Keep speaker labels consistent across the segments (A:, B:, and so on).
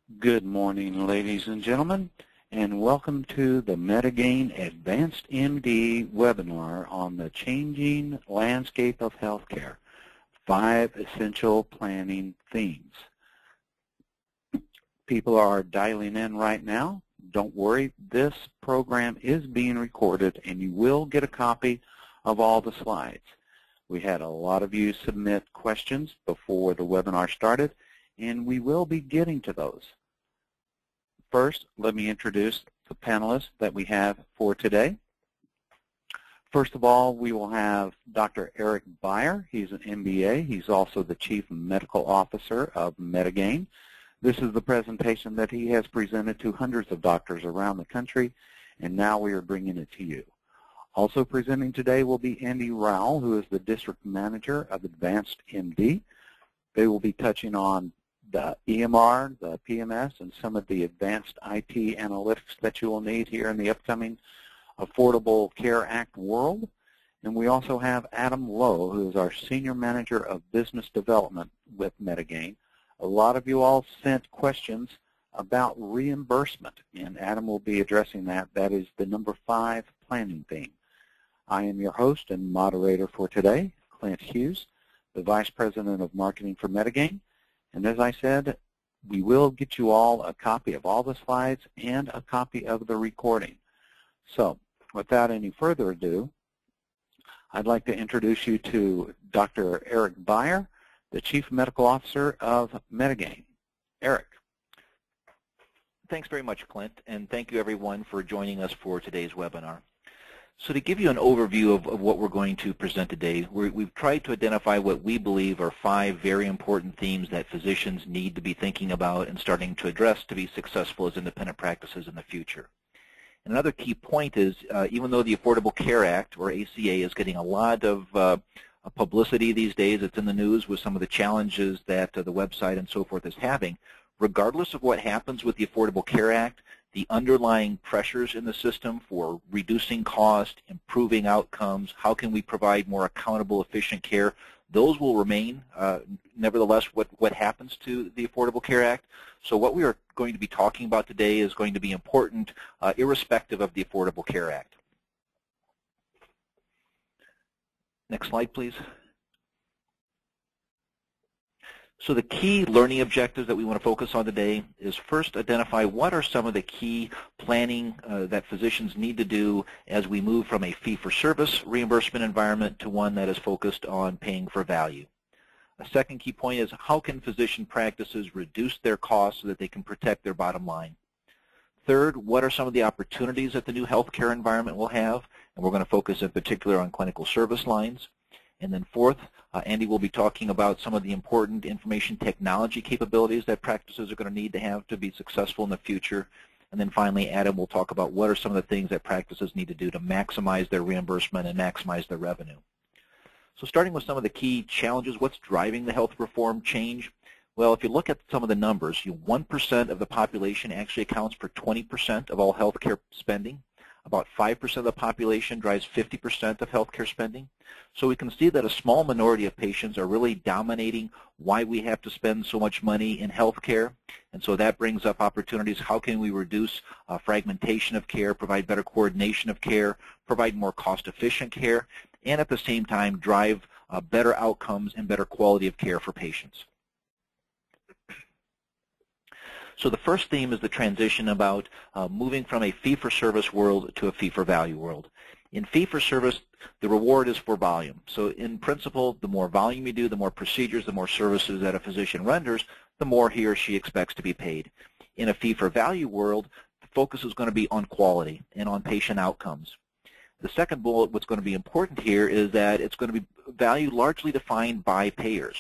A: Good morning, ladies and gentlemen, and welcome to the Metagain Advanced MD webinar on the changing landscape of healthcare, 5 essential planning themes. People are dialing in right now. Don't worry, this program is being recorded and you will get a copy of all the slides. We had a lot of you submit questions before the webinar started, and we will be getting to those. First, let me introduce the panelists that we have for today. First of all, we will have Dr. Eric Beyer. He's an MBA. He's also the Chief Medical Officer of Medicare. This is the presentation that he has presented to hundreds of doctors around the country, and now we are bringing it to you. Also presenting today will be Andy Rowell, who is the District Manager of Advanced MD. They will be touching on the EMR, the PMS, and some of the advanced IT analytics that you will need here in the upcoming Affordable Care Act world. And we also have Adam Lowe, who is our Senior Manager of Business Development with Medicare. A lot of you all sent questions about reimbursement, and Adam will be addressing that. That is the number 5 planning theme. I am your host and moderator for today, Clint Hughes, the Vice President of Marketing for Medicare. And as I said, we will get you all a copy of all the slides and a copy of the recording. So without any further ado, I'd like to introduce you to Dr. Eric Beyer, the Chief Medical Officer of Medicare. Eric.
B: Thanks very much, Clint, and thank you everyone for joining us for today's webinar. So to give you an overview of what we're going to present today, we've tried to identify what we believe are 5 very important themes that physicians need to be thinking about and starting to address to be successful as independent practices in the future. And another key point is, even though the Affordable Care Act, or ACA, is getting a lot of publicity these days, it's in the news with some of the challenges that the website and so forth is having, regardless of what happens with the Affordable Care Act, the underlying pressures in the system for reducing cost, improving outcomes, how can we provide more accountable, efficient care, those will remain, nevertheless, what happens to the Affordable Care Act. So what we are going to be talking about today is going to be important irrespective of the Affordable Care Act. Next slide, please. So the key learning objectives that we want to focus on today is first identify what are some of the key planning that physicians need to do as we move from a fee-for-service reimbursement environment to one that is focused on paying for value. A second key point is how can physician practices reduce their costs so that they can protect their bottom line. Third, what are some of the opportunities that the new healthcare environment will have, and we're going to focus in particular on clinical service lines. And then fourth, Andy will be talking about some of the important information technology capabilities that practices are going to need to have to be successful in the future. And then finally, Adam will talk about what are some of the things that practices need to do to maximize their reimbursement and maximize their revenue. So starting with some of the key challenges, what's driving the health reform change? Well, if you look at some of the numbers, 1% of the population actually accounts for 20% of all healthcare spending. About 5% of the population drives 50% of healthcare spending. So we can see that a small minority of patients are really dominating why we have to spend so much money in healthcare. And so that brings up opportunities. How can we reduce fragmentation of care, provide better coordination of care, provide more cost-efficient care, and at the same time drive better outcomes and better quality of care for patients. So the first theme is the transition about moving from a fee-for-service world to a fee-for-value world. In fee-for-service, the reward is for volume. So in principle, the more volume you do, the more procedures, the more services that a physician renders, the more he or she expects to be paid. In a fee-for-value world, the focus is going to be on quality and on patient outcomes. The second bullet, what's going to be important here, is that it's going to be value largely defined by payers.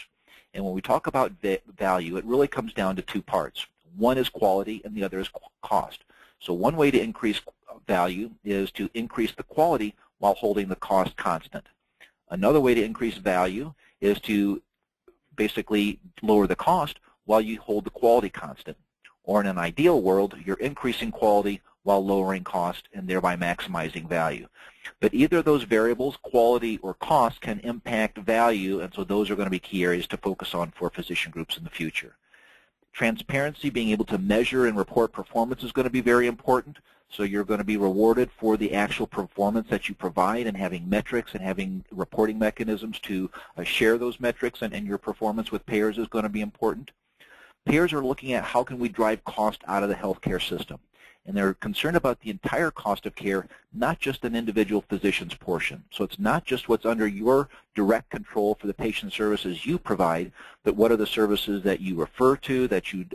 B: And when we talk about value, it really comes down to 2 parts. One is quality and the other is cost. So one way to increase value is to increase the quality while holding the cost constant. Another way to increase value is to basically lower the cost while you hold the quality constant. Or in an ideal world, you're increasing quality while lowering cost and thereby maximizing value. But either of those variables, quality or cost, can impact value, and so those are going to be key areas to focus on for physician groups in the future. Transparency, being able to measure and report performance is going to be very important. So you're going to be rewarded for the actual performance that you provide, and having metrics and having reporting mechanisms to share those metrics and your performance with payers is going to be important. Payers are looking at how can we drive cost out of the healthcare system. And they're concerned about the entire cost of care, not just an individual physician's portion. So it's not just what's under your direct control for the patient services you provide, but what are the services that you refer to, that you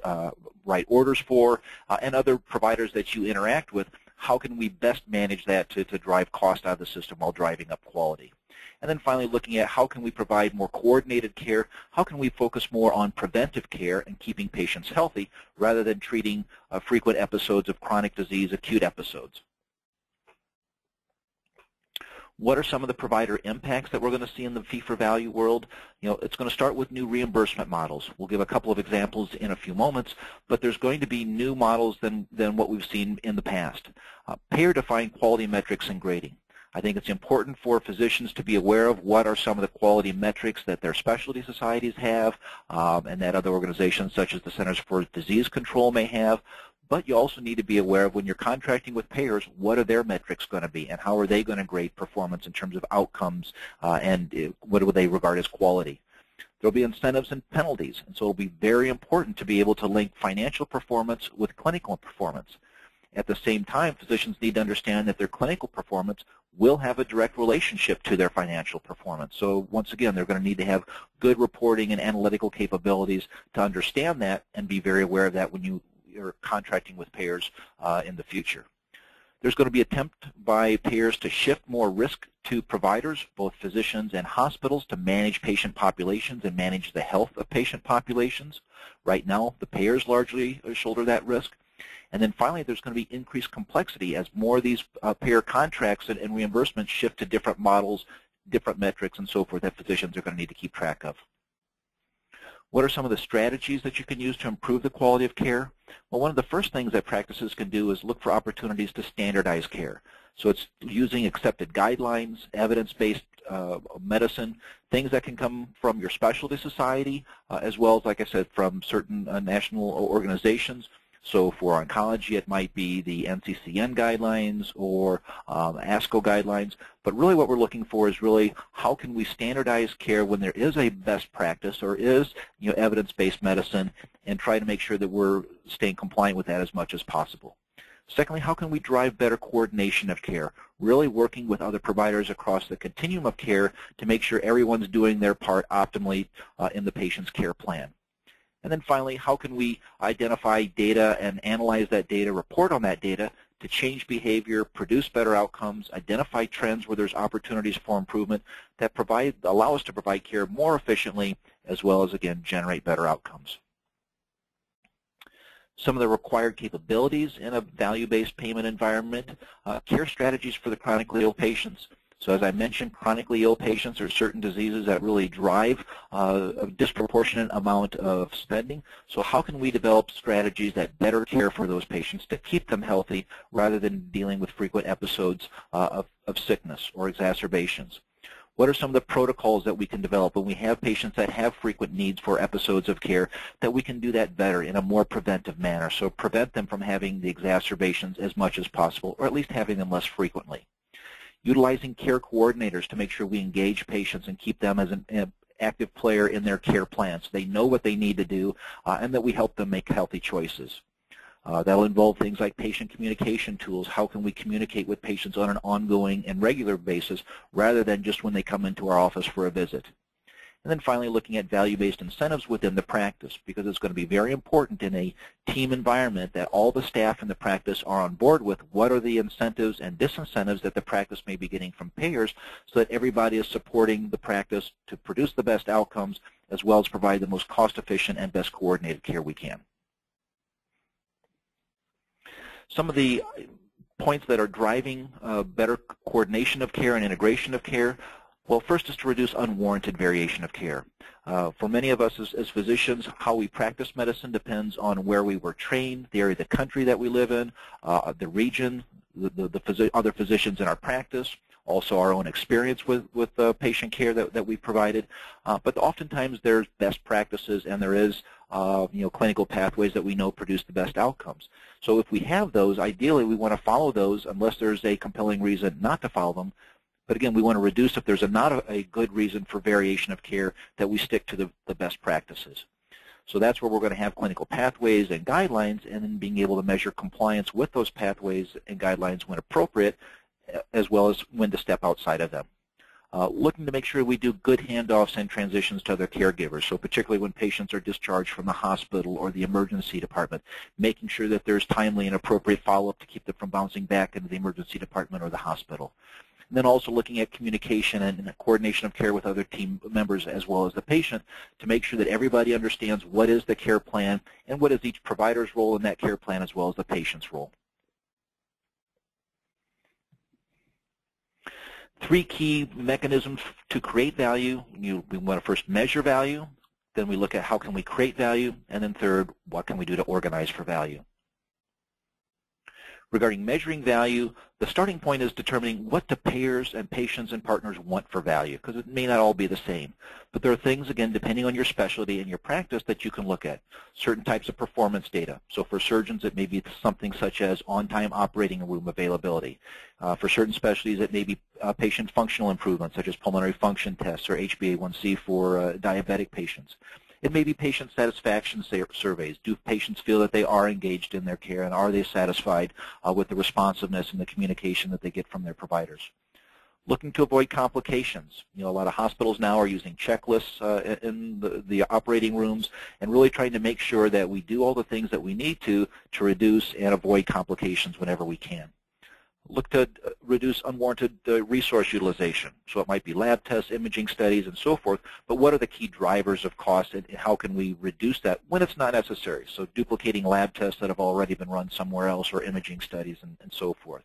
B: write orders for, and other providers that you interact with. How can we best manage that to drive cost out of the system while driving up quality? And then finally, looking at how can we provide more coordinated care, how can we focus more on preventive care and keeping patients healthy rather than treating frequent episodes of chronic disease, acute episodes. What are some of the provider impacts that we're going to see in the fee-for-value world? It's going to start with new reimbursement models. We'll give a couple of examples in a few moments, but there's going to be new models than what we've seen in the past. Payer-defined quality metrics and grading. I think it's important for physicians to be aware of what are some of the quality metrics that their specialty societies have, and that other organizations such as the Centers for Disease Control may have. But you also need to be aware of, when you're contracting with payers, what are their metrics going to be, and how are they going to grade performance in terms of outcomes, and what do they regard as quality. There will be incentives and penalties, and so it will be very important to be able to link financial performance with clinical performance. At the same time, physicians need to understand that their clinical performance will have a direct relationship to their financial performance. So once again, they're going to need to have good reporting and analytical capabilities to understand that and be very aware of that when you're contracting with payers in the future. There's going to be an attempt by payers to shift more risk to providers, both physicians and hospitals, to manage patient populations and manage the health of patient populations. Right now, the payers largely shoulder that risk. And then finally, there's going to be increased complexity as more of these payer contracts and reimbursements shift to different models, different metrics, and so forth that physicians are going to need to keep track of. What are some of the strategies that you can use to improve the quality of care? Well, one of the first things that practices can do is look for opportunities to standardize care. So it's using accepted guidelines, evidence-based medicine, things that can come from your specialty society, as well as, like I said, from certain national organizations. So for oncology, it might be the NCCN guidelines or ASCO guidelines. But really what we're looking for is really how can we standardize care when there is a best practice or is evidence-based medicine, and try to make sure that we're staying compliant with that as much as possible. Secondly, how can we drive better coordination of care, really working with other providers across the continuum of care to make sure everyone's doing their part optimally in the patient's care plan. And then finally, how can we identify data and analyze that data, report on that data to change behavior, produce better outcomes, identify trends where there's opportunities for improvement that allow us to provide care more efficiently, as well as, again, generate better outcomes. Some of the required capabilities in a value-based payment environment, care strategies for the chronically ill patients. So as I mentioned, chronically ill patients are certain diseases that really drive a disproportionate amount of spending. So how can we develop strategies that better care for those patients to keep them healthy rather than dealing with frequent episodes of sickness or exacerbations? What are some of the protocols that we can develop when we have patients that have frequent needs for episodes of care, that we can do that better in a more preventive manner, so prevent them from having the exacerbations as much as possible, or at least having them less frequently? Utilizing care coordinators to make sure we engage patients and keep them as an active player in their care plans. They know what they need to do, and that we help them make healthy choices. That'll involve things like patient communication tools. How can we communicate with patients on an ongoing and regular basis rather than just when they come into our office for a visit? And then finally, looking at value-based incentives within the practice, because it's going to be very important in a team environment that all the staff in the practice are on board with what are the incentives and disincentives that the practice may be getting from payers, so that everybody is supporting the practice to produce the best outcomes, as well as provide the most cost-efficient and best coordinated care we can. Some of the points that are driving better coordination of care and integration of care. Well, first is to reduce unwarranted variation of care. For many of us as physicians, how we practice medicine depends on where we were trained, the area of the country that we live in, the region, other physicians in our practice, also our own experience with patient care that we provided. But oftentimes there's best practices and there is clinical pathways that we know produce the best outcomes. So if we have those, ideally we want to follow those unless there's a compelling reason not to follow them. But again, we want to reduce if there's not a good reason for variation of care, that we stick to the best practices. So that's where we're going to have clinical pathways and guidelines, and then being able to measure compliance with those pathways and guidelines when appropriate, as well as when to step outside of them. Looking to make sure we do good handoffs and transitions to other caregivers, so particularly when patients are discharged from the hospital or the emergency department, making sure that there's timely and appropriate follow-up to keep them from bouncing back into the emergency department or the hospital. And then also looking at communication and coordination of care with other team members as well as the patient to make sure that everybody understands what is the care plan and what is each provider's role in that care plan as well as the patient's role. 3 key mechanisms to create value. We want to first measure value, then we look at how can we create value, and then third, what can we do to organize for value. Regarding measuring value, the starting point is determining what do payers and patients and partners want for value, because it may not all be the same. But there are things, again, depending on your specialty and your practice that you can look at. Certain types of performance data. So for surgeons, it may be something such as on-time operating room availability. For certain specialties, it may be patient functional improvements, such as pulmonary function tests or HbA1c for diabetic patients. It may be patient satisfaction surveys. Do patients feel that they are engaged in their care, and are they satisfied with the responsiveness and the communication that they get from their providers? Looking to avoid complications. A lot of hospitals now are using checklists in the operating rooms, and really trying to make sure that we do all the things that we need to reduce and avoid complications whenever we can. Look to reduce unwarranted resource utilization. So it might be lab tests, imaging studies, and so forth, but what are the key drivers of cost, and how can we reduce that when it's not necessary? So duplicating lab tests that have already been run somewhere else, or imaging studies, and so forth.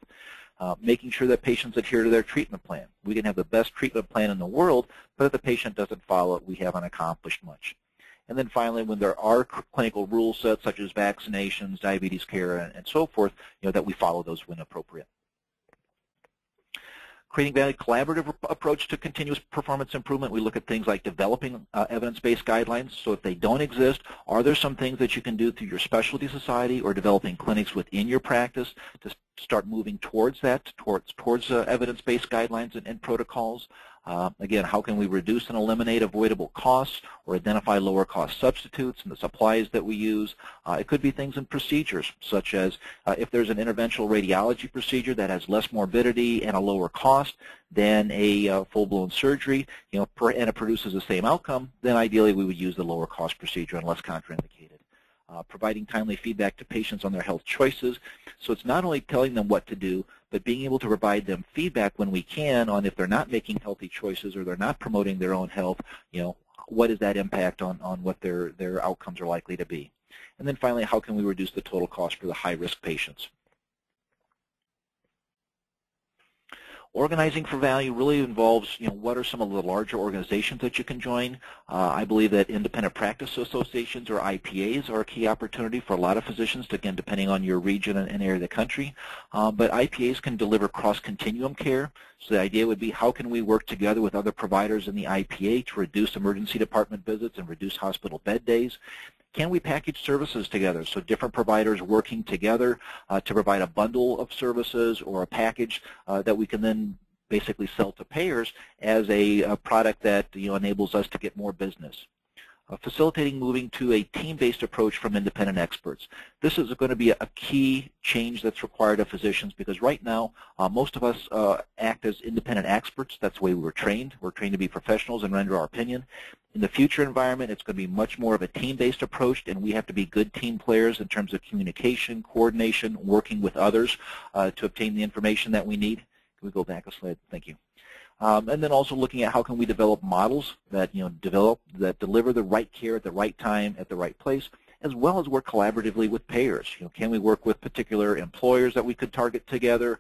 B: Making sure that patients adhere to their treatment plan. We can have the best treatment plan in the world, but if the patient doesn't follow it, we haven't accomplished much. And then finally, when there are clinical rule sets such as vaccinations, diabetes care, and so forth, that we follow those when appropriate. Creating value, collaborative approach to continuous performance improvement. We look at things like developing evidence-based guidelines. So if they don't exist, are there some things that you can do through your specialty society or developing clinics within your practice to start moving towards that, towards evidence-based guidelines and protocols? Again, how can we reduce and eliminate avoidable costs or identify lower cost substitutes in the supplies that we use? It could be things in procedures, such as if there's an interventional radiology procedure that has less morbidity and a lower cost than a full-blown surgery, and it produces the same outcome, then ideally we would use the lower cost procedure and less contraindicated. Providing timely feedback to patients on their health choices. So it's not only telling them what to do, but being able to provide them feedback when we can on if they're not making healthy choices or they're not promoting their own health, what is that impact on what their outcomes are likely to be. And then finally, how can we reduce the total cost for the high-risk patients? Organizing for value really involves, what are some of the larger organizations that you can join. I believe that independent practice associations, or IPAs, are a key opportunity for a lot of physicians, again, depending on your region and area of the country. But IPAs can deliver cross-continuum care. So the idea would be, how can we work together with other providers in the IPA to reduce emergency department visits and reduce hospital bed days? Can we package services together, so different providers working together to provide a bundle of services or a package that we can then basically sell to payers as a product that enables us to get more business? Facilitating moving to a team-based approach from independent experts. This is going to be a key change that's required of physicians, because right now most of us act as independent experts. That's the way we were trained. We're trained to be professionals and render our opinion. In the future environment, it's going to be much more of a team-based approach, and we have to be good team players in terms of communication, coordination, working with others to obtain the information that we need. Can we go back a slide? Thank you. And then also looking at how can we develop models that deliver the right care at the right time at the right place, as well as work collaboratively with payers. Can we work with particular employers that we could target together,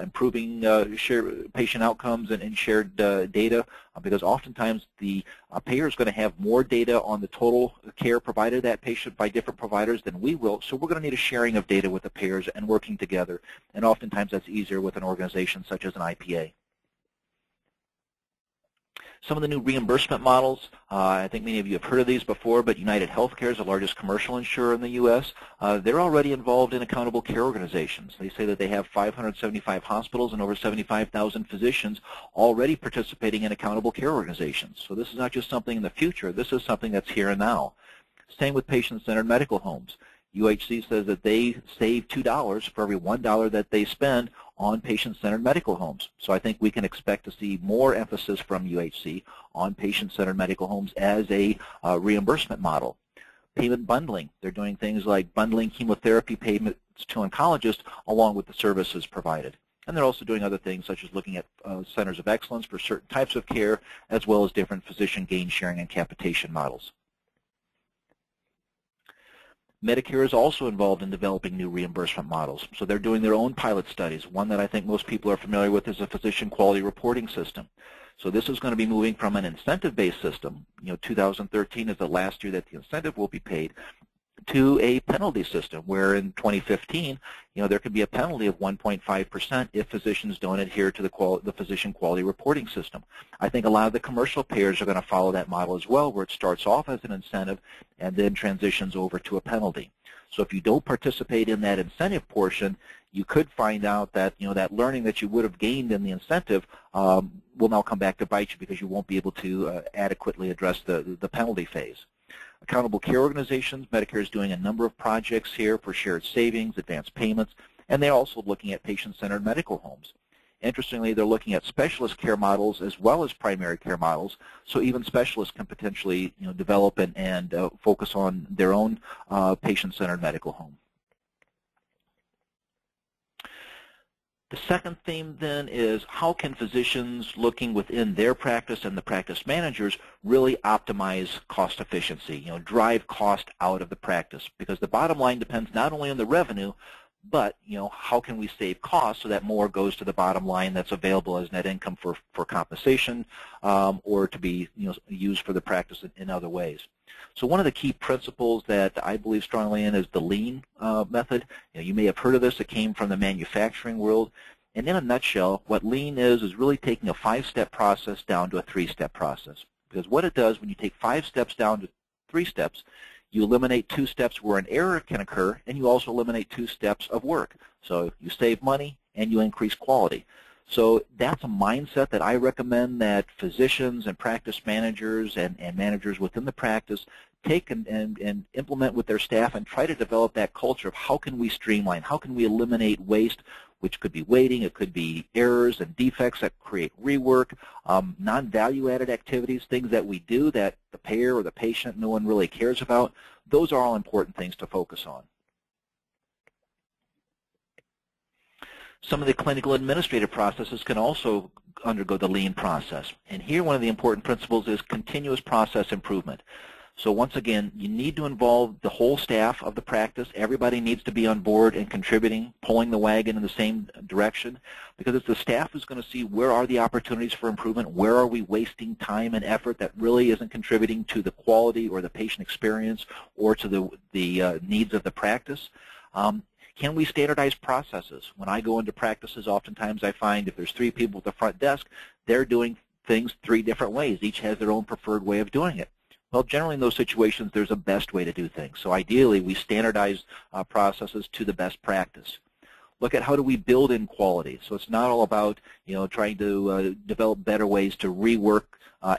B: improving shared patient outcomes and shared data, because oftentimes the payer is going to have more data on the total care provided to that patient by different providers than we will. So we're going to need a sharing of data with the payers and working together. And oftentimes that's easier with an organization such as an IPA. Some of the new reimbursement models, I think many of you have heard of these before, but United Healthcare is the largest commercial insurer in the U.S. They're already involved in accountable care organizations. They say that they have 575 hospitals and over 75,000 physicians already participating in accountable care organizations. So this is not just something in the future, this is something that's here and now. Same with patient-centered medical homes. UHC says that they save $2 for every $1 that they spend on patient-centered medical homes. So I think we can expect to see more emphasis from UHC on patient-centered medical homes as a reimbursement model. Payment bundling. They're doing things like bundling chemotherapy payments to oncologists along with the services provided. And they're also doing other things such as looking at centers of excellence for certain types of care, as well as different physician gain sharing and capitation models. Medicare is also involved in developing new reimbursement models. So they're doing their own pilot studies. One that I think most people are familiar with is a physician quality reporting system. So this is going to be moving from an incentive-based system, 2013 is the last year that the incentive will be paid, to a penalty system where in 2015, there could be a penalty of 1.5% if physicians don't adhere to the physician quality reporting system. I think a lot of the commercial payers are going to follow that model as well, where it starts off as an incentive and then transitions over to a penalty. So if you don't participate in that incentive portion, you could find out that that learning that you would have gained in the incentive will now come back to bite you because you won't be able to adequately address the penalty phase. Accountable care organizations, Medicare is doing a number of projects here for shared savings, advanced payments, and they're also looking at patient-centered medical homes. Interestingly, they're looking at specialist care models as well as primary care models, so even specialists can potentially develop and focus on their own patient-centered medical home. The second theme then is how can physicians looking within their practice and the practice managers really optimize cost efficiency, drive cost out of the practice, because the bottom line depends not only on the revenue, but how can we save costs so that more goes to the bottom line that's available as net income for compensation or to be used for the practice in other ways. So one of the key principles that I believe strongly in is the lean method. You may have heard of this. It came from the manufacturing world. And in a nutshell, what lean is really taking a 5-step process down to a 3-step process. Because what it does when you take 5 steps down to 3 steps, you eliminate 2 steps where an error can occur, and you also eliminate 2 steps of work. So you save money and you increase quality. So that's a mindset that I recommend that physicians and practice managers and managers within the practice take and implement with their staff and try to develop that culture of how can we streamline, how can we eliminate waste, which could be waiting, it could be errors and defects that create rework, non-value-added activities, things that we do that the payer or the patient, no one really cares about. Those are all important things to focus on. Some of the clinical administrative processes can also undergo the lean process. And here one of the important principles is continuous process improvement. So once again, you need to involve the whole staff of the practice. Everybody needs to be on board and contributing, pulling the wagon in the same direction, because it's the staff who's going to see where are the opportunities for improvement, where are we wasting time and effort that really isn't contributing to the quality or the patient experience or to the needs of the practice. Can we standardize processes? When I go into practices, oftentimes I find if there's 3 people at the front desk, they're doing things 3 different ways. Each has their own preferred way of doing it. Well, generally in those situations, there's a best way to do things. So ideally, we standardize processes to the best practice. Look at how do we build in quality. So it's not all about trying to develop better ways to rework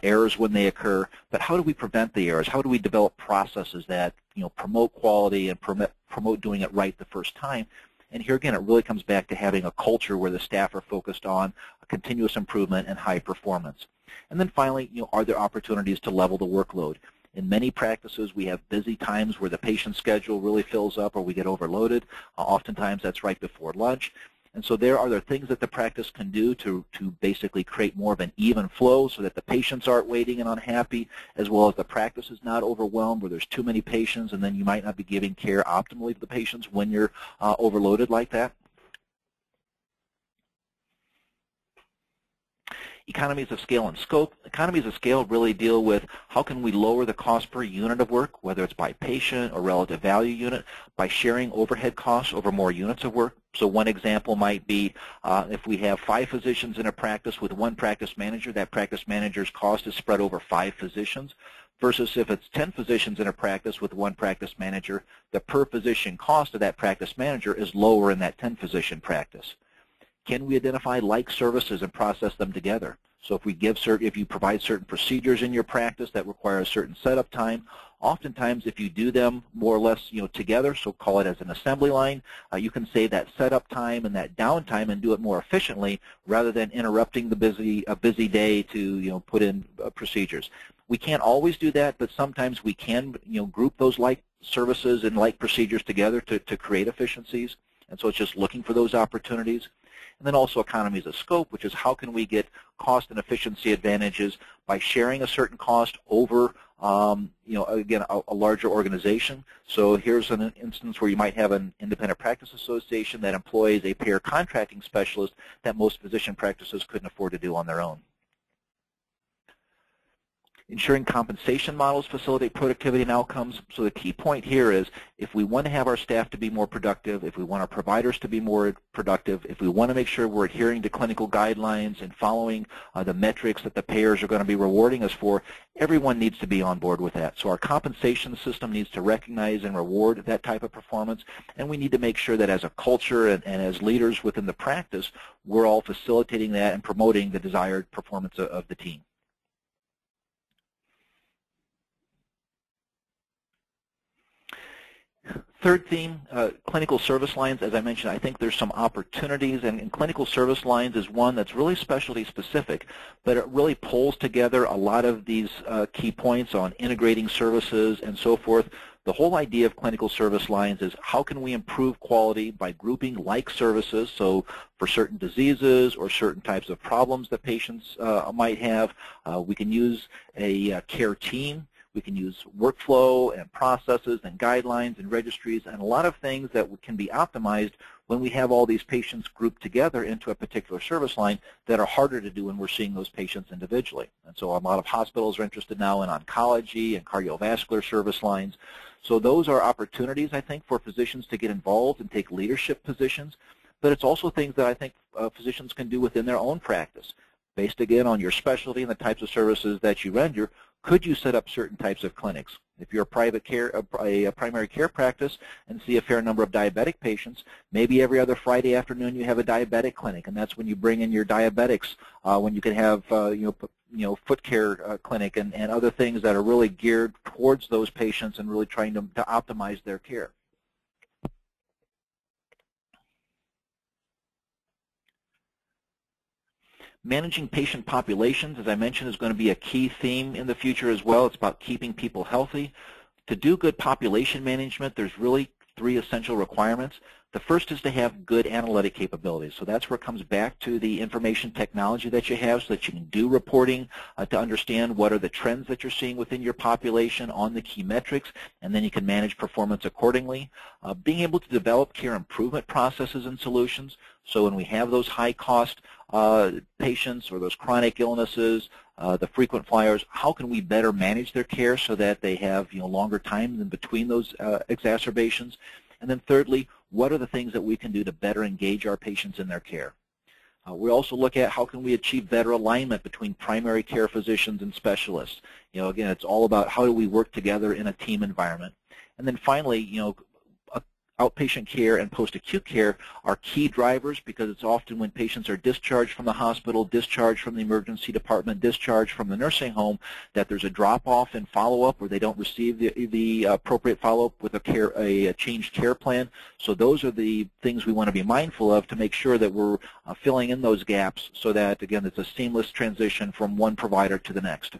B: errors when they occur, but how do we prevent the errors? How do we develop processes that promote quality and promote doing it right the first time? And here again, it really comes back to having a culture where the staff are focused on continuous improvement and high performance. And then finally, are there opportunities to level the workload? In many practices, we have busy times where the patient schedule really fills up or we get overloaded. Oftentimes, that's right before lunch. And so are there things that the practice can do to basically create more of an even flow so that the patients aren't waiting and unhappy, as well as the practice is not overwhelmed where there's too many patients and then you might not be giving care optimally to the patients when you're overloaded like that? Economies of scale and scope. Economies of scale really deal with how can we lower the cost per unit of work, whether it's by patient or relative value unit, by sharing overhead costs over more units of work. So one example might be if we have 5 physicians in a practice with 1 practice manager, that practice manager's cost is spread over 5 physicians, versus if it's 10 physicians in a practice with 1 practice manager, the per physician cost of that practice manager is lower in that 10 physician practice. Can we identify like services and process them together? So if you provide certain procedures in your practice that require a certain setup time, oftentimes if you do them more or less together, so call it as an assembly line, you can save that setup time and that downtime and do it more efficiently rather than interrupting a busy day to put in procedures. We can't always do that, but sometimes we can group those like services and like procedures together to create efficiencies. And so it's just looking for those opportunities. And then also economies of scope, which is how can we get cost and efficiency advantages by sharing a certain cost over, again, a larger organization. So here's an instance where you might have an independent practice association that employs a payer contracting specialist that most physician practices couldn't afford to do on their own. Ensuring compensation models facilitate productivity and outcomes. So the key point here is if we want to have our staff to be more productive, if we want our providers to be more productive, if we want to make sure we're adhering to clinical guidelines and following the metrics that the payers are going to be rewarding us for, everyone needs to be on board with that. So our compensation system needs to recognize and reward that type of performance, and we need to make sure that as a culture and as leaders within the practice, we're all facilitating that and promoting the desired performance of the team. Third theme, clinical service lines. As I mentioned, I think there's some opportunities, and clinical service lines is one that's really specialty specific, but it really pulls together a lot of these key points on integrating services and so forth. The whole idea of clinical service lines is how can we improve quality by grouping like services, so for certain diseases or certain types of problems that patients might have, we can use a care team. We can use workflow and processes and guidelines and registries and a lot of things that can be optimized when we have all these patients grouped together into a particular service line that are harder to do when we're seeing those patients individually. And so a lot of hospitals are interested now in oncology and cardiovascular service lines. So those are opportunities, I think, for physicians to get involved and take leadership positions. But it's also things that I think physicians can do within their own practice. Based, again, on your specialty and the types of services that you render, could you set up certain types of clinics? If you're a primary care practice and see a fair number of diabetic patients, maybe every other Friday afternoon you have a diabetic clinic, and that's when you bring in your diabetics, when you can have foot care clinic and other things that are really geared towards those patients and really trying to optimize their care. Managing patient populations, as I mentioned, is going to be a key theme in the future as well. It's about keeping people healthy. To do good population management, there's really 3 essential requirements. The first is to have good analytic capabilities. So that's where it comes back to the information technology that you have so that you can do reporting to understand what are the trends that you're seeing within your population on the key metrics, and then you can manage performance accordingly. Being able to develop care improvement processes and solutions. So when we have those high-cost patients or those chronic illnesses, the frequent flyers, how can we better manage their care so that they have longer time in between those exacerbations? And then thirdly, what are the things that we can do to better engage our patients in their care? We also look at how can we achieve better alignment between primary care physicians and specialists. Again, it's all about how do we work together in a team environment. And then finally, outpatient care and post-acute care are key drivers because it's often when patients are discharged from the hospital, discharged from the emergency department, discharged from the nursing home, that there's a drop-off in follow-up or they don't receive the appropriate follow-up with a changed care plan. So those are the things we want to be mindful of to make sure that we're filling in those gaps so that, again, it's a seamless transition from one provider to the next.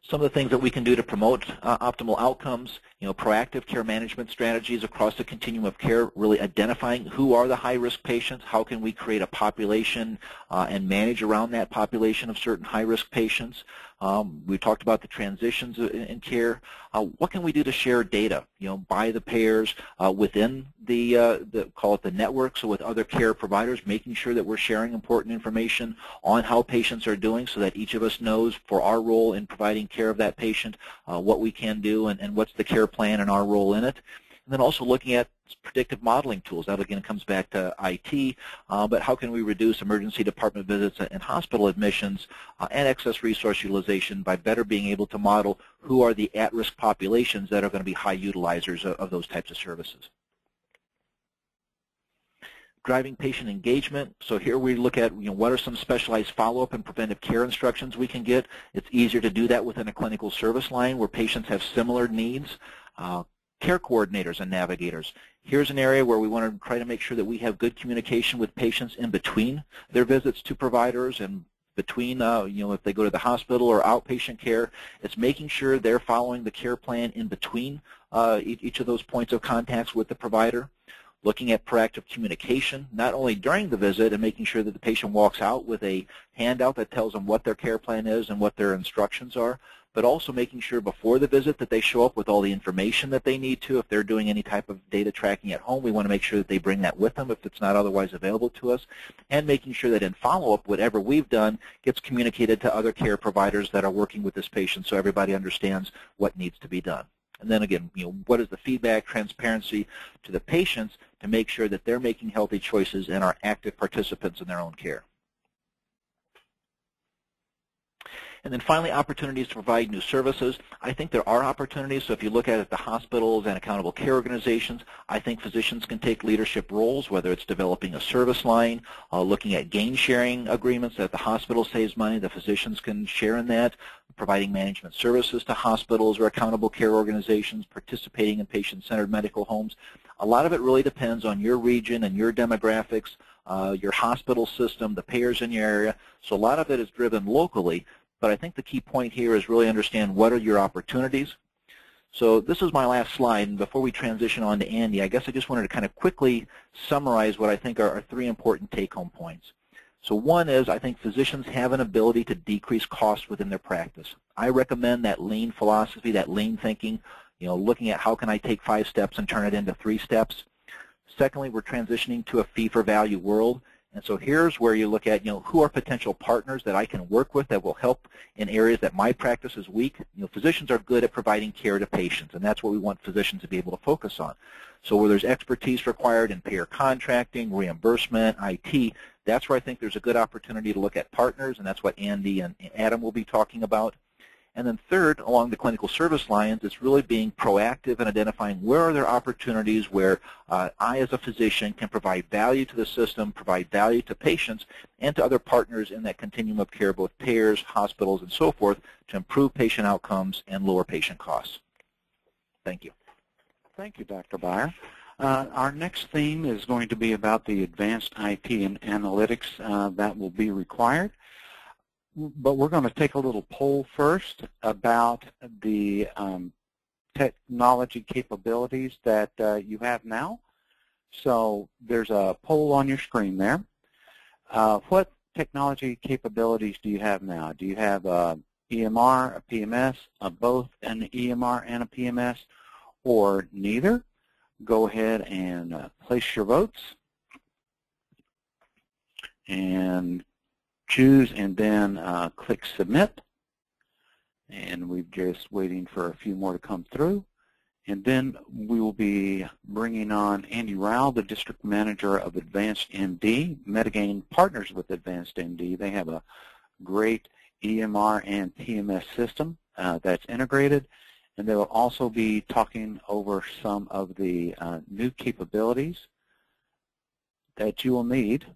B: Some of the things that we can do to promote optimal outcomes, proactive care management strategies across the continuum of care, really identifying who are the high-risk patients, how can we create a population and manage around that population of certain high-risk patients. We talked about the transitions in care. What can we do to share data, by the payers within call it the network, so with other care providers, making sure that we're sharing important information on how patients are doing so that each of us knows for our role in providing care of that patient what we can do and what's the care plan and our role in it. And then also looking at predictive modeling tools. That again comes back to IT, but how can we reduce emergency department visits and hospital admissions and excess resource utilization by better being able to model who are the at-risk populations that are going to be high utilizers of those types of services. Driving patient engagement. So here we look at what are some specialized follow-up and preventive care instructions we can get. It's easier to do that within a clinical service line where patients have similar needs. Care coordinators and navigators. Here's an area where we want to try to make sure that we have good communication with patients in between their visits to providers and between, if they go to the hospital or outpatient care. It's making sure they're following the care plan in between each of those points of contacts with the provider. Looking at proactive communication, not only during the visit and making sure that the patient walks out with a handout that tells them what their care plan is and what their instructions are, but also making sure before the visit that they show up with all the information that they need to. If they're doing any type of data tracking at home, we want to make sure that they bring that with them if it's not otherwise available to us, and making sure that in follow-up, whatever we've done gets communicated to other care providers that are working with this patient so everybody understands what needs to be done. And then again, what is the feedback, transparency to the patients to make sure that they're making healthy choices and are active participants in their own care. And then finally, opportunities to provide new services. I think there are opportunities. So if you look at it, the hospitals and accountable care organizations, I think physicians can take leadership roles, whether it's developing a service line, looking at gain sharing agreements that the hospital saves money, the physicians can share in that, providing management services to hospitals or accountable care organizations, participating in patient-centered medical homes. A lot of it really depends on your region and your demographics, your hospital system, the payers in your area. So a lot of it is driven locally. But I think the key point here is really understand what are your opportunities. So this is my last slide, and before we transition on to Andy, I guess I just wanted to kind of quickly summarize what I think are three important take-home points. So one is I think physicians have an ability to decrease costs within their practice. I recommend that lean philosophy, that lean thinking, looking at how can I take 5 steps and turn it into 3 steps. Secondly, we're transitioning to a fee-for-value world. And so here's where you look at, who are potential partners that I can work with that will help in areas that my practice is weak. Physicians are good at providing care to patients, and that's what we want physicians to be able to focus on. So where there's expertise required in payer contracting, reimbursement, IT, that's where I think there's a good opportunity to look at partners, and that's what Andy and Adam will be talking about. And then third, along the clinical service lines, it's really being proactive and identifying where are there opportunities where I as a physician can provide value to the system, provide value to patients, and to other partners in that continuum of care, both payers, hospitals, and so forth, to improve patient outcomes and lower patient costs. Thank you.
A: Thank you, Dr. Beyer. Our next theme is going to be about the advanced IT and analytics that will be required. But we're going to take a little poll first about the technology capabilities that you have now. So there's a poll on your screen there. What technology capabilities do you have now? Do you have a EMR, a PMS, both an EMR and a PMS, or neither? Go ahead and place your votes. And choose and then click Submit. And we're just waiting for a few more to come through. And then we will be bringing on Andy Rao, the District Manager of Advanced MD. Metagain partners with Advanced MD. They have a great EMR and PMS system that's integrated. And they will also be talking over some of the new capabilities that you will need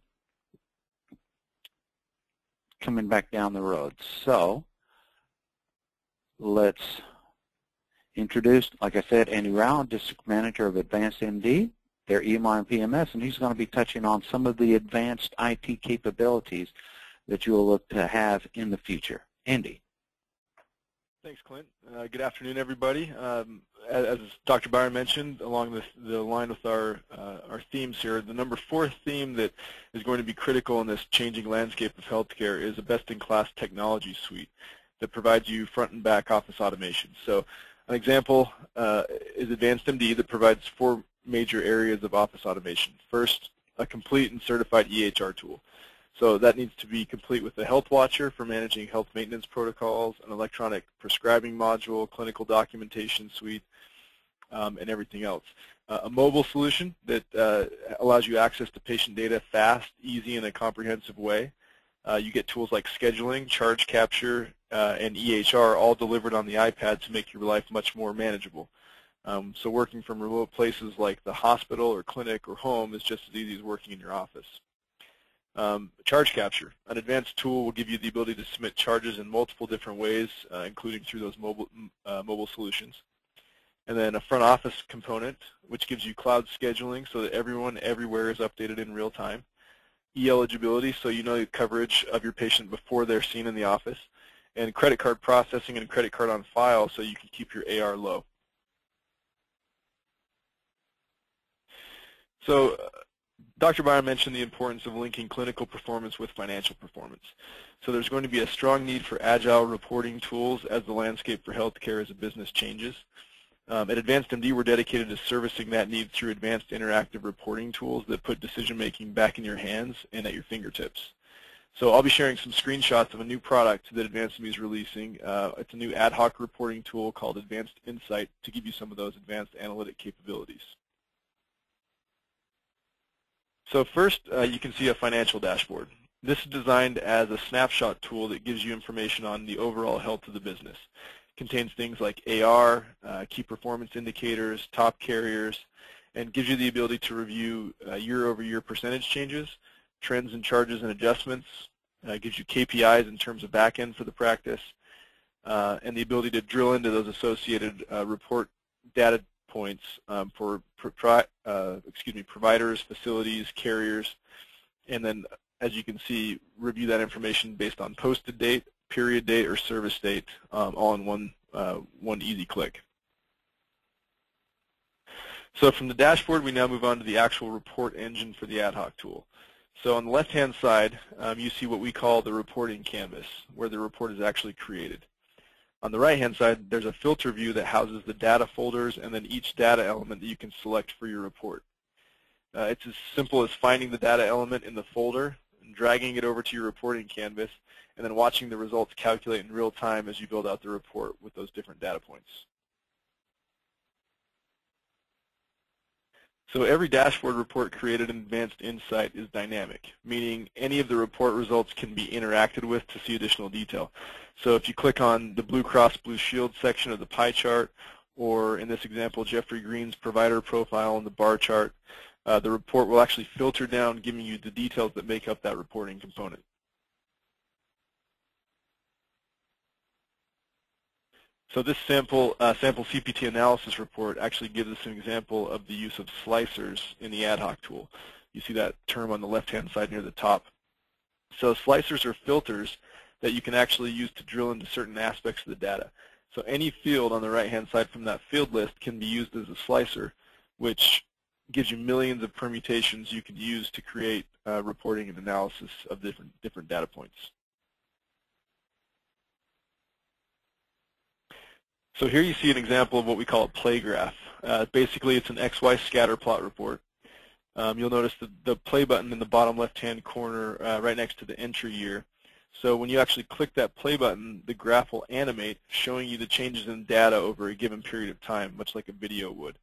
A: coming back down the road. So let's introduce, like I said, Andy Rao, District Manager of Advanced MD, their EMR and PMS, and he's going to be touching on some of the advanced IT capabilities that you will look to have in the future. Andy.
C: Thanks, Clint. Good afternoon, everybody. As Dr. Beyer mentioned, along the line with our themes here, the number 4 theme that is going to be critical in this changing landscape of healthcare is a best-in-class technology suite that provides you front and back office automation. So an example is Advanced MD that provides 4 major areas of office automation. First, a complete and certified EHR tool. So that needs to be complete with a health watcher for managing health maintenance protocols, an electronic prescribing module, clinical documentation suite, and everything else. A mobile solution that allows you access to patient data fast, easy, in a comprehensive way. You get tools like scheduling, charge capture, and EHR all delivered on the iPad to make your life much more manageable. So working from remote places like the hospital or clinic or home is just as easy as working in your office. Charge capture, an advanced tool will give you the ability to submit charges in multiple different ways, including through those mobile solutions. And then a front office component, which gives you cloud scheduling so that everyone everywhere is updated in real time. E-eligibility, so you know the coverage of your patient before they're seen in the office. And credit card processing and credit card on file so you can keep your AR low. So Dr. Byron mentioned the importance of linking clinical performance with financial performance. So there's going to be a strong need for agile reporting tools as the landscape for healthcare as a business changes. At Advanced MD, we're dedicated to servicing that need through advanced interactive reporting tools that put decision-making back in your hands and at your fingertips. So I'll be sharing some screenshots of a new product that Advanced MD is releasing. It's a new ad hoc reporting tool called Advanced Insight to give you some of those advanced analytic capabilities. So first, you can see a financial dashboard. This is designed as a snapshot tool that gives you information on the overall health of the business. It contains things like AR, key performance indicators, top carriers, and gives you the ability to review year-over-year percentage changes, trends and charges and adjustments, gives you KPIs in terms of back-end for the practice, and the ability to drill into those associated report data points for providers, facilities, carriers, and then, as you can see, review that information based on posted date, period date, or service date, all in one easy click. So from the dashboard, we now move on to the actual report engine for the ad hoc tool. So on the left-hand side, you see what we call the reporting canvas, where the report is actually created. On the right-hand side, there's a filter view that houses the data folders and then each data element that you can select for your report. It's as simple as finding the data element in the folder, and dragging it over to your reporting canvas, and then watching the results calculate in real time as you build out the report with those different data points. So every dashboard report created in Advanced Insight is dynamic, meaning any of the report results can be interacted with to see additional detail. So if you click on the Blue Cross Blue Shield section of the pie chart, or in this example, Jeffrey Green's provider profile in the bar chart, the report will actually filter down, giving you the details that make up that reporting component. So this sample CPT analysis report actually gives us an example of the use of slicers in the ad hoc tool. You see that term on the left-hand side near the top. So slicers are filters that you can actually use to drill into certain aspects of the data. So any field on the right-hand side from that field list can be used as a slicer, which gives you millions of permutations you can use to create reporting and analysis of different data points. So here you see an example of what we call a play graph. Basically, it's an XY scatter plot report. You'll notice the play button in the bottom left-hand corner right next to the entry year. So when you actually click that play button, the graph will animate, showing you the changes in data over a given period of time, much like a video would.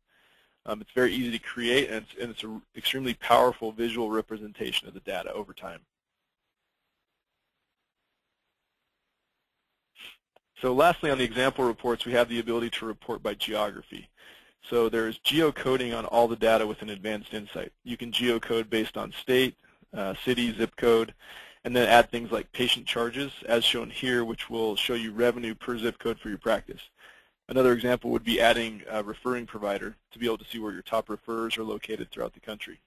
C: It's very easy to create, and it's an extremely powerful visual representation of the data over time. So lastly, on the example reports, we have the ability to report by geography. So there's geocoding on all the data within Advanced Insight. You can geocode based on state, city, zip code, and then add things like patient charges, as shown here, which will show you revenue per zip code for your practice. Another example would be adding a referring provider to be able to see where your top referrers are located throughout the country.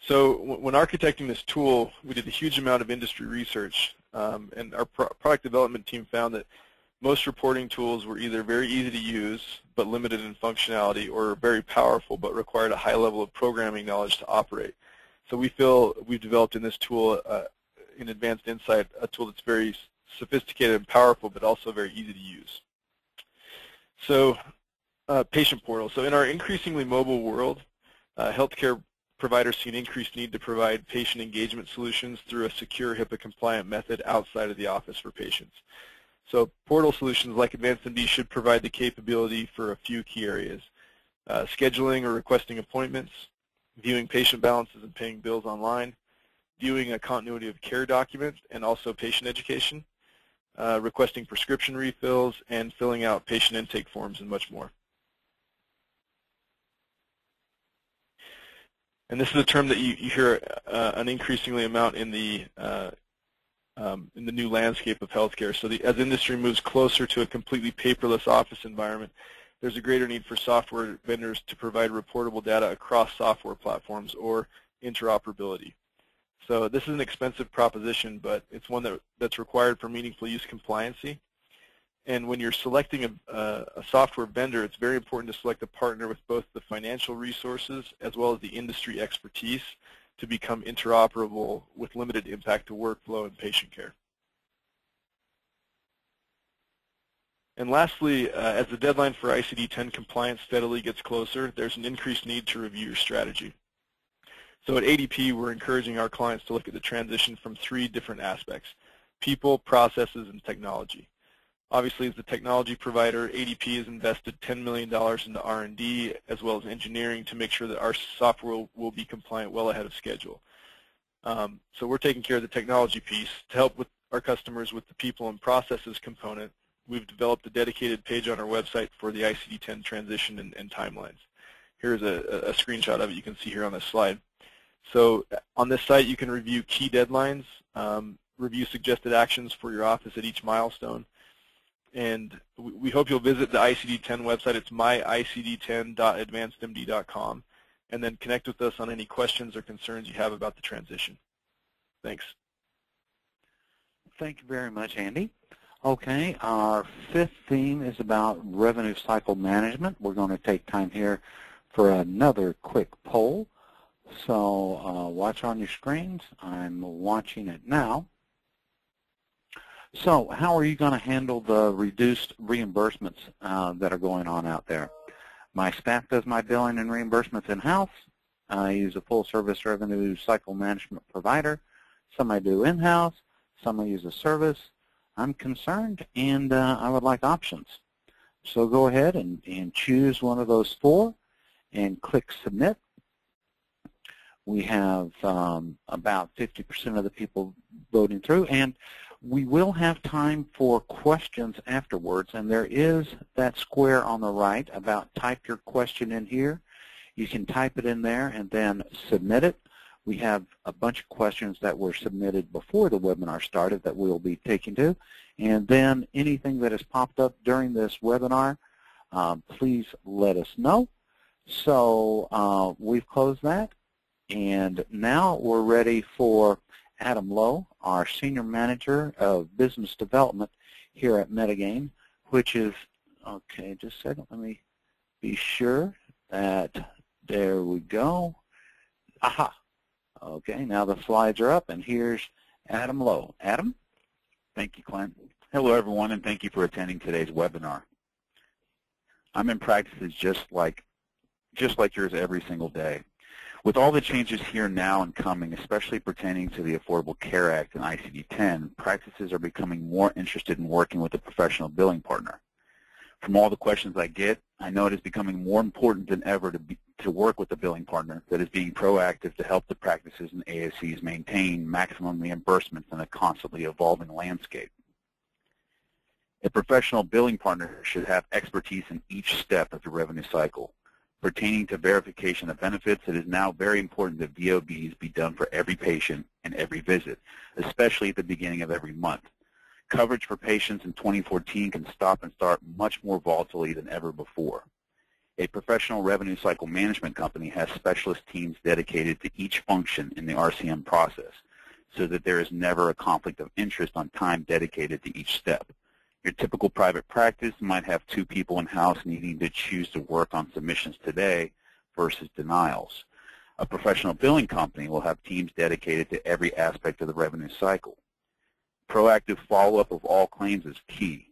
C: So when architecting this tool, we did a huge amount of industry research, and our product development team found that most reporting tools were either very easy to use but limited in functionality, or very powerful but required a high level of programming knowledge to operate. So we feel we've developed in this tool, in Advanced Insight, a tool that's very sophisticated and powerful, but also very easy to use. So, patient portal. So in our increasingly mobile world, healthcare providers see an increased need to provide patient engagement solutions through a secure HIPAA-compliant method outside of the office for patients. So portal solutions like AdvancedMD should provide the capability for a few key areas: scheduling or requesting appointments, viewing patient balances and paying bills online, viewing a continuity of care document and also patient education, requesting prescription refills, and filling out patient intake forms, and much more. And this is a term that you hear an increasingly amount in the new landscape of healthcare. So as industry moves closer to a completely paperless office environment, there's a greater need for software vendors to provide reportable data across software platforms or interoperability. So this is an expensive proposition, but it's one that's required for meaningful use compliancy. And when you're selecting a software vendor, it's very important to select a partner with both the financial resources as well as the industry expertise to become interoperable with limited impact to workflow and patient care. And lastly, as the deadline for ICD10 compliance steadily gets closer, there's an increased need to review your strategy. So at ADP, we're encouraging our clients to look at the transition from 3 different aspects: people, processes, and technology. Obviously, as the technology provider, ADP has invested $10 million into R&D as well as engineering to make sure that our software will be compliant well ahead of schedule. So we're taking care of the technology piece. To help with our customers with the people and processes component, we've developed a dedicated page on our website for the ICD10 transition and timelines. Here's a screenshot of it you can see here on this slide. So on this site, you can review key deadlines, review suggested actions for your office at each milestone. And we hope you'll visit the ICD10 website. It's myicd10.advancedmd.com, and then connect with us on any questions or concerns you have about the transition. Thanks.
A: Thank you very much, Andy. Okay, our 5th theme is about revenue cycle management. We're going to take time here for another quick poll. So watch on your screens. I'm watching it now. So how are you going to handle the reduced reimbursements that are going on out there? My staff does my billing and reimbursements in-house. I use a full-service revenue cycle management provider. Some I do in-house. Some I use a service. I'm concerned, and I would like options. So go ahead and choose one of those 4 and click Submit. We have about 50% of the people voting through, and we will have time for questions afterwards, and there is that square on the right about type your question in here. You can type it in there and then submit it. We have a bunch of questions that were submitted before the webinar started that we'll be taking to, and then anything that has popped up during this webinar, please let us know. So we've closed that, and now we're ready for Adam Lowe, our Senior Manager of Business Development here at Metagain, which is, okay, just a second, let me be sure that, there we go. Aha. Okay, now the slides are up, and here's Adam Lowe. Adam?
D: Thank you, Clint. Hello, everyone, and thank you for attending today's webinar. I'm in practices just like yours every single day. With all the changes here now and coming, especially pertaining to the Affordable Care Act and ICD10, practices are becoming more interested in working with a professional billing partner. From all the questions I get, I know it is becoming more important than ever to work with a billing partner that is being proactive to help the practices and ASCs maintain maximum reimbursements in a constantly evolving landscape. A professional billing partner should have expertise in each step of the revenue cycle. Pertaining to verification of benefits, it is now very important that VOBs be done for every patient and every visit, especially at the beginning of every month. Coverage for patients in 2014 can stop and start much more volatilely than ever before. A professional revenue cycle management company has specialist teams dedicated to each function in the RCM process so that there is never a conflict of interest on time dedicated to each step. Your typical private practice might have 2 people in-house needing to choose to work on submissions today versus denials. A professional billing company will have teams dedicated to every aspect of the revenue cycle. Proactive follow-up of all claims is key.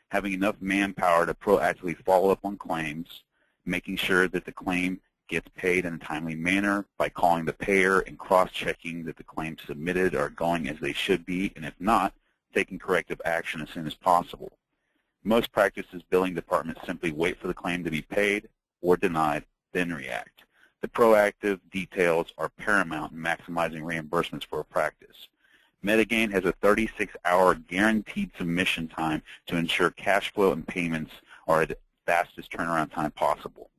D: Having enough manpower to proactively follow up on claims, making sure that the claim gets paid in a timely manner by calling the payer and cross-checking that the claims submitted are going as they should be, and if not, taking corrective action as soon as possible. Most practices' billing departments simply wait for the claim to be paid or denied, then react. The proactive details are paramount in maximizing reimbursements for a practice. Metagain has a 36-hour guaranteed submission time to ensure cash flow and payments are at the fastest turnaround time possible.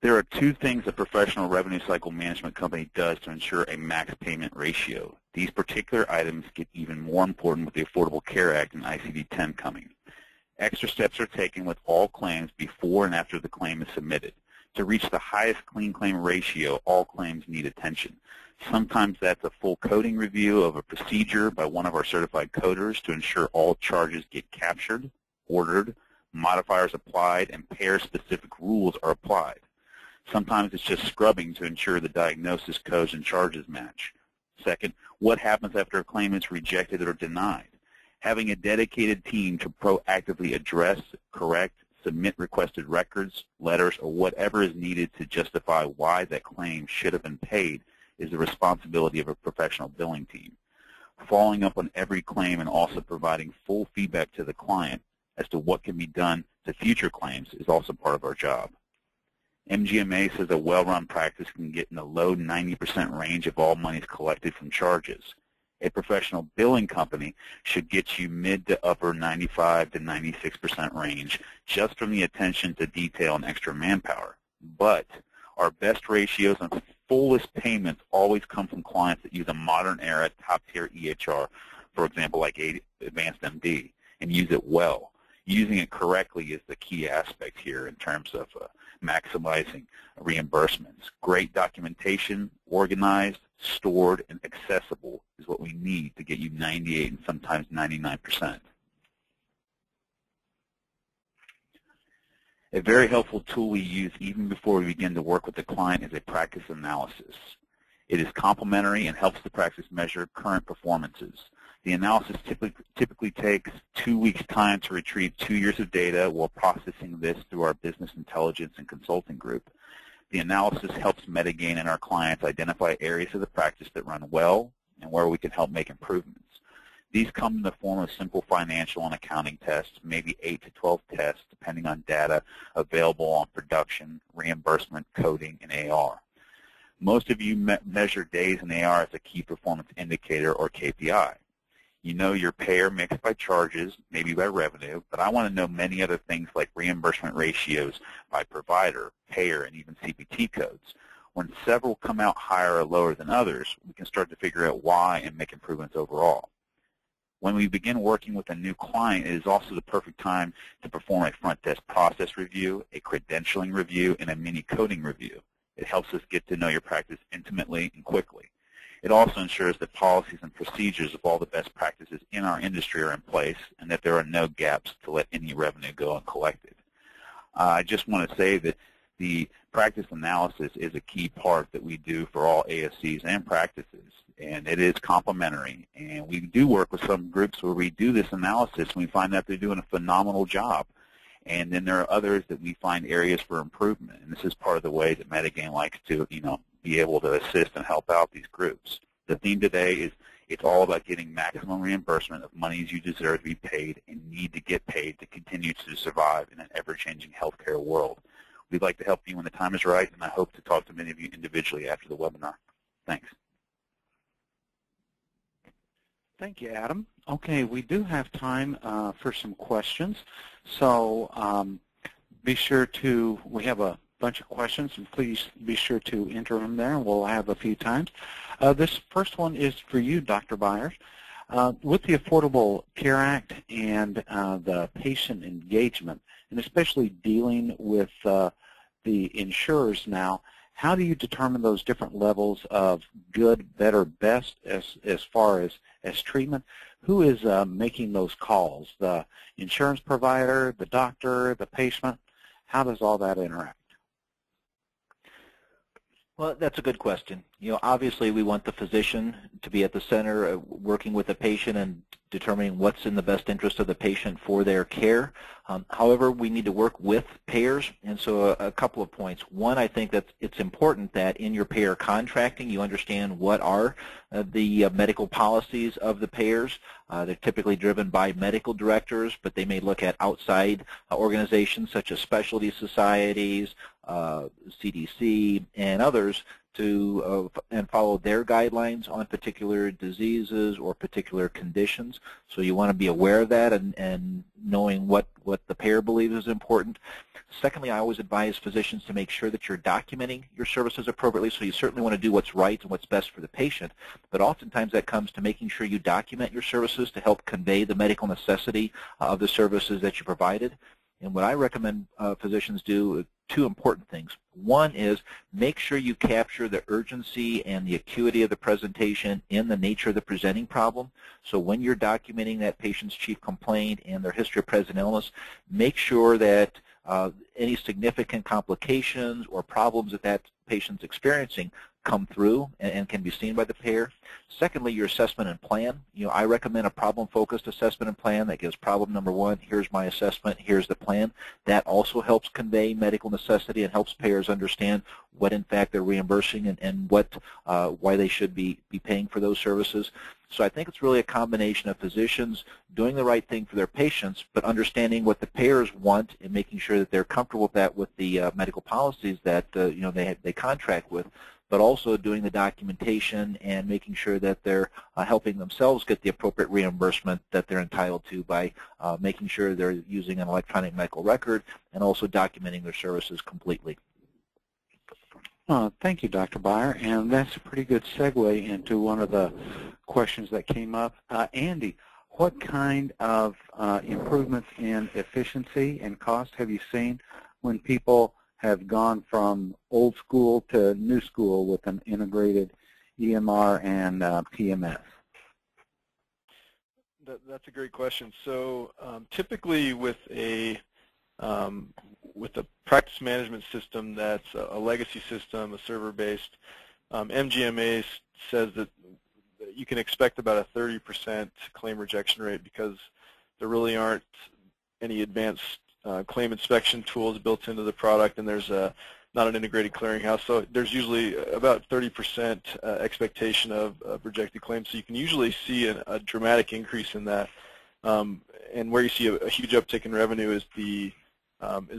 D: There are two things a professional revenue cycle management company does to ensure a max payment ratio. These particular items get even more important with the Affordable Care Act and ICD10 coming. Extra steps are taken with all claims before and after the claim is submitted. To reach the highest clean claim ratio, all claims need attention. Sometimes that's a full coding review of a procedure by one of our certified coders to ensure all charges get captured, ordered, modifiers applied, and payer-specific rules are applied. Sometimes it's just scrubbing to ensure the diagnosis, codes, and charges match. Second, what happens after a claim is rejected or denied? Having a dedicated team to proactively address, correct, submit requested records, letters, or whatever is needed to justify why that claim should have been paid is the responsibility of a professional billing team. Following up on every claim and also providing full feedback to the client as to what can be done to future claims is also part of our job. MGMA says a well-run practice can get in the low 90% range of all monies collected from charges. A professional billing company should get you mid to upper 95 to 96% range just from the attention to detail and extra manpower. But our best ratios and fullest payments always come from clients that use a modern era top-tier EHR, for example, like Advanced MD, and use it well. Using it correctly is the key aspect here in terms of maximizing reimbursements. Great documentation, organized, stored, and accessible is what we need to get you 98 and sometimes 99%. A very helpful tool we use even before we begin to work with the client is a practice analysis. It is complementary and helps the practice measure current performances. The analysis typically takes 2 weeks' time to retrieve 2 years of data while processing this through our business intelligence and consulting group. The analysis helps Metagain and our clients identify areas of the practice that run well and where we can help make improvements. These come in the form of simple financial and accounting tests, maybe 8 to 12 tests, depending on data available on production, reimbursement, coding, and AR. Most of you measure days in AR as a key performance indicator or KPI. You know your payer mix by charges, maybe by revenue, but I want to know many other things like reimbursement ratios by provider, payer, and even CPT codes. When several come out higher or lower than others, we can start to figure out why and make improvements overall. When we begin working with a new client, it is also the perfect time to perform a front desk process review, a credentialing review, and a mini coding review. It helps us get to know your practice intimately and quickly. It also ensures that policies and procedures of all the best practices in our industry are in place and that there are no gaps to let any revenue go uncollected. I just want to say that the practice analysis is a key part that we do for all ASCs and practices, and it is complementary. And we do work with some groups where we do this analysis and we find that they're doing a phenomenal job. And then there are others that we find areas for improvement. And this is part of the way that Metagain likes to, be able to assist and help out these groups. The theme today is it's all about getting maximum reimbursement of monies you deserve to be paid and need to get paid to continue to survive in an ever-changing healthcare world. We'd like to help you when the time is right, and I hope to talk to many of you individually after the webinar. Thanks.
A: Thank you, Adam. Okay, we do have time for some questions. So be sure to, we have a bunch of questions, and please be sure to enter them there, and we'll have a few times. This first one is for you, Dr. Byers. With the Affordable Care Act and the patient engagement, and especially dealing with the insurers now, how do you determine those different levels of good, better, best as far as treatment? Who is making those calls? The insurance provider, the doctor, the patient? How does all that interact?
B: Well, that's a good question. Obviously we want the physician to be at the center, working with the patient and determining what's in the best interest of the patient for their care. However, we need to work with payers, and so a couple of points. One, I think that it's important that in your payer contracting you understand what are the medical policies of the payers. They're typically driven by medical directors, but they may look at outside organizations such as specialty societies, CDC, and others to and follow their guidelines on particular diseases or particular conditions. So you want to be aware of that and knowing what the payer believes is important. Secondly, I always advise physicians to make sure that you're documenting your services appropriately. So you certainly want to do what's right and what's best for the patient, but oftentimes that comes to making sure you document your services to help convey the medical necessity of the services that you provided. And what I recommend physicians do, two important things. One is make sure you capture the urgency and the acuity of the presentation in the nature of the presenting problem. So when you're documenting that patient's chief complaint and their history of present illness, make sure that any significant complications or problems that patient's experiencing come through and can be seen by the payer. Secondly, your assessment and plan. I recommend a problem-focused assessment and plan that gives problem number one, here's my assessment, here's the plan. That also helps convey medical necessity and helps payers understand what in fact they're reimbursing and why they should be paying for those services. So I think it's really a combination of physicians doing the right thing for their patients, but understanding what the payers want and making sure that they're comfortable with that with the medical policies that they contract with, but also doing the documentation and making sure that they're helping themselves get the appropriate reimbursement that they're entitled to by making sure they're using an electronic medical record and also documenting their services completely.
A: Thank you, Dr. Beyer, and that's a pretty good segue into one of the questions that came up. Andy, what kind of improvements in efficiency and cost have you seen when people have gone from old school to new school with an integrated EMR and PMS?
C: That's a great question. So typically with a practice management system that's a legacy system, a server-based, MGMA says that you can expect about a 30% claim rejection rate because there really aren't any advanced claim inspection tools built into the product, and there's not an integrated clearinghouse. So there's usually about 30% expectation of rejected claims. So you can usually see a dramatic increase in that. And where you see a huge uptick in revenue is the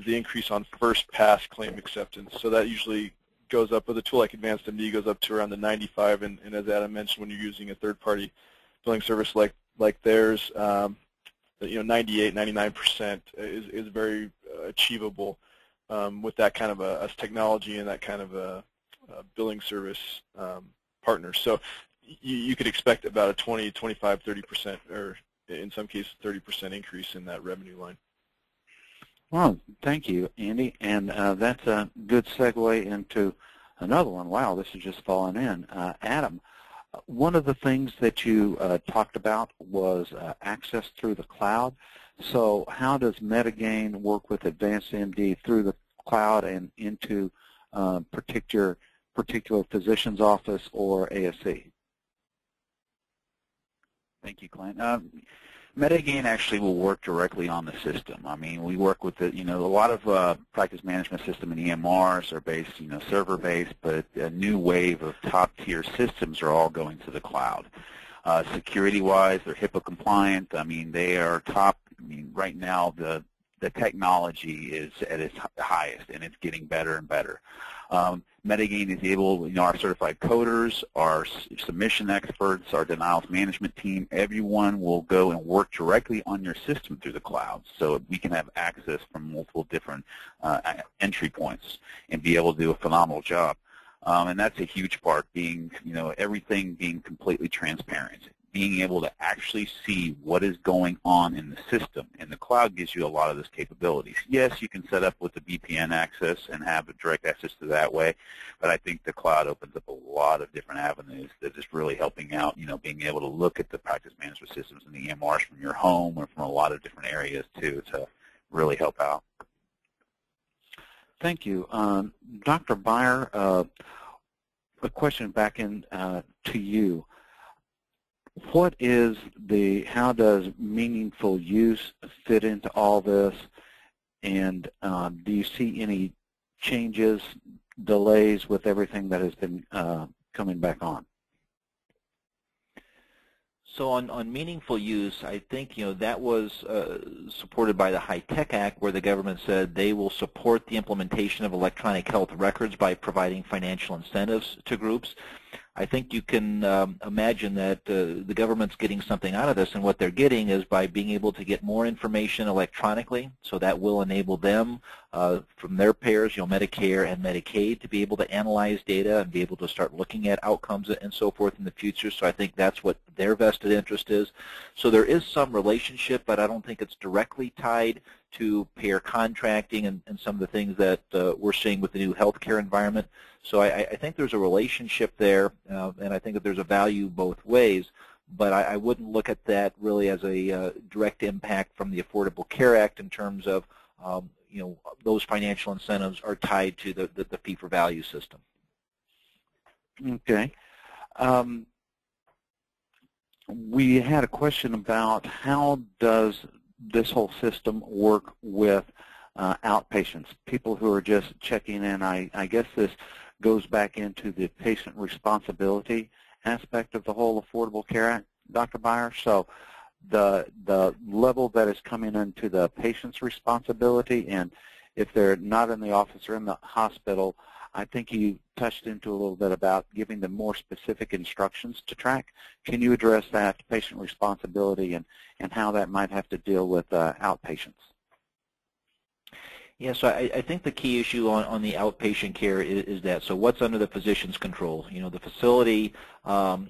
C: increase on first pass claim acceptance. So that usually goes up with a tool like AdvancedMD, goes up to around the 95, and as Adam mentioned, when you're using a third-party billing service like theirs, 98, 99% is very achievable with that kind of a technology and that kind of a billing service partner. So you could expect about a 20, 25, 30%, or in some cases 30% increase in that revenue line.
A: Well, thank you, Andy, and that's a good segue into another one. Wow, this is just falling in. Adam, one of the things that you talked about was access through the cloud. So how does Metagain work with AdvancedMD through the cloud and into particular physician's office or ASC?
D: Thank you, Clint. Metagain actually will work directly on the system. I mean, we work with a lot of practice management system and EMRs are based, server-based, but a new wave of top-tier systems are all going to the cloud. Security-wise, they're HIPAA compliant. I mean, they are top. I mean, right now the technology is at its highest, and it's getting better and better. Metagain is able, our certified coders, our submission experts, our denials management team, everyone will go and work directly on your system through the cloud so we can have access from multiple different entry points and be able to do a phenomenal job. And that's a huge part, being, everything being completely transparent, being able to actually see what is going on in the system. And the cloud gives you a lot of those capabilities. Yes, you can set up with the VPN access and have a direct access to that way, but I think the cloud opens up a lot of different avenues that is really helping out, being able to look at the practice management systems and the EMRs from your home or from a lot of different areas too to really help out.
A: Thank you. Dr. Beyer, a question back in to you. What is how does meaningful use fit into all this? And do you see any changes, delays with everything that has been coming back on?
B: So on meaningful use, I think that was supported by the HITECH Act, where the government said they will support the implementation of electronic health records by providing financial incentives to groups. I think you can imagine that the government's getting something out of this, and what they're getting is by being able to get more information electronically, so that will enable them from their payers, Medicare and Medicaid, to be able to analyze data and be able to start looking at outcomes and so forth in the future. So I think that's what their vested interest is. So there is some relationship, but I don't think it's directly tied to payer contracting and some of the things that we're seeing with the new healthcare environment. So I think there's a relationship there, and I think that there's a value both ways, but I wouldn't look at that really as a direct impact from the Affordable Care Act in terms of, those financial incentives are tied to the fee-for-value system.
A: Okay. We had a question about how does this whole system work with outpatients, people who are just checking in. I guess this goes back into the patient responsibility aspect of the whole Affordable Care Act, Dr. Beyer. So the level that is coming into the patient's responsibility, and if they're not in the office or in the hospital, I think you touched into a little bit about giving them more specific instructions to track. Can you address that, patient responsibility, and how that might have to deal with outpatients?
B: Yeah, so I think the key issue on the outpatient care is that, so what's under the physician's control? The facility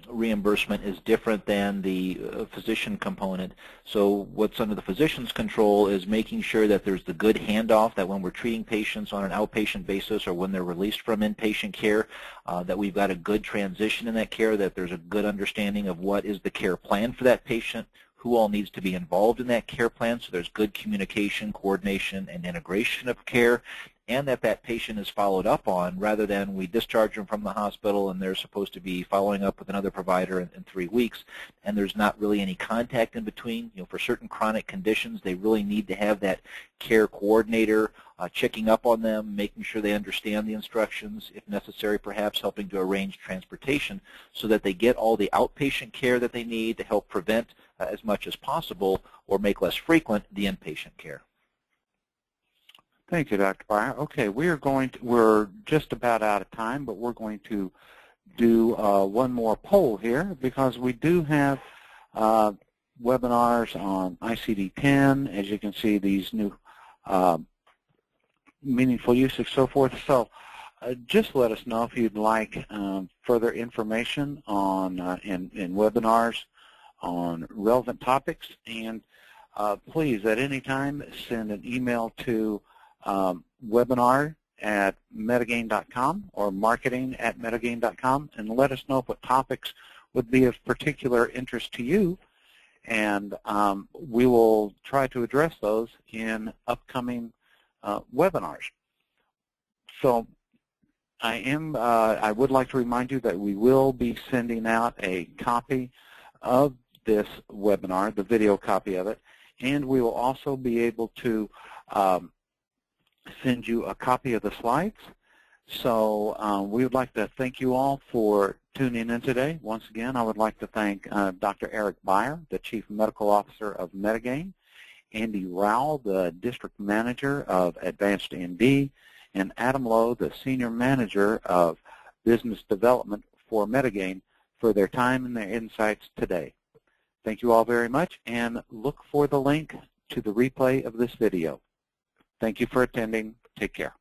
B: reimbursement is different than the physician component. So what's under the physician's control is making sure that there's the good handoff, that when we're treating patients on an outpatient basis or when they're released from inpatient care, that we've got a good transition in that care, that there's a good understanding of what is the care plan for that patient, who all needs to be involved in that care plan, so there's good communication, coordination, and integration of care, and that patient is followed up on rather than we discharge them from the hospital and they're supposed to be following up with another provider in 3 weeks, and there's not really any contact in between. For certain chronic conditions, they really need to have that care coordinator checking up on them, making sure they understand the instructions, if necessary, perhaps helping to arrange transportation so that they get all the outpatient care that they need to help prevent as much as possible or make less frequent the inpatient care.
A: Thank you, Dr. Beyer. Okay, we're just about out of time, but we're going to do one more poll here because we do have webinars on ICD10. As you can see, these new meaningful usage, so forth. So just let us know if you'd like further information on in webinars on relevant topics, and please at any time send an email to webinar@metagain.com or marketing@metagain.com and let us know what topics would be of particular interest to you, and we will try to address those in upcoming webinars. So I would like to remind you that we will be sending out a copy of this webinar, the video copy of it, and we will also be able to send you a copy of the slides. So we would like to thank you all for tuning in today. Once again, I would like to thank Dr. Eric Beyer, the Chief Medical Officer of Metagain, Andy Rowell, the District Manager of Advanced ND, and Adam Lowe, the Senior Manager of Business Development for Metagain, for their time and their insights today. Thank you all very much, and look for the link to the replay of this video. Thank you for attending. Take care.